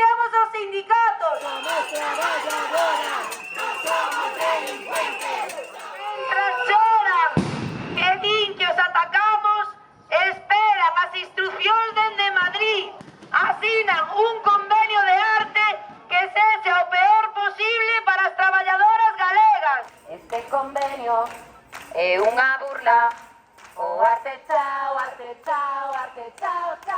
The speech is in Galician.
denunciamos os sindicatos. Somos traballadoras, non somos delincuentes. Mentras choran e din que os atacamos, esperan as instruccións dende Madrid. Asinan un convenio de arte que sexa o peor posible para as traballadoras galegas. Este convenio é unha burla. O arte chao, arte chao, arte chao, chao.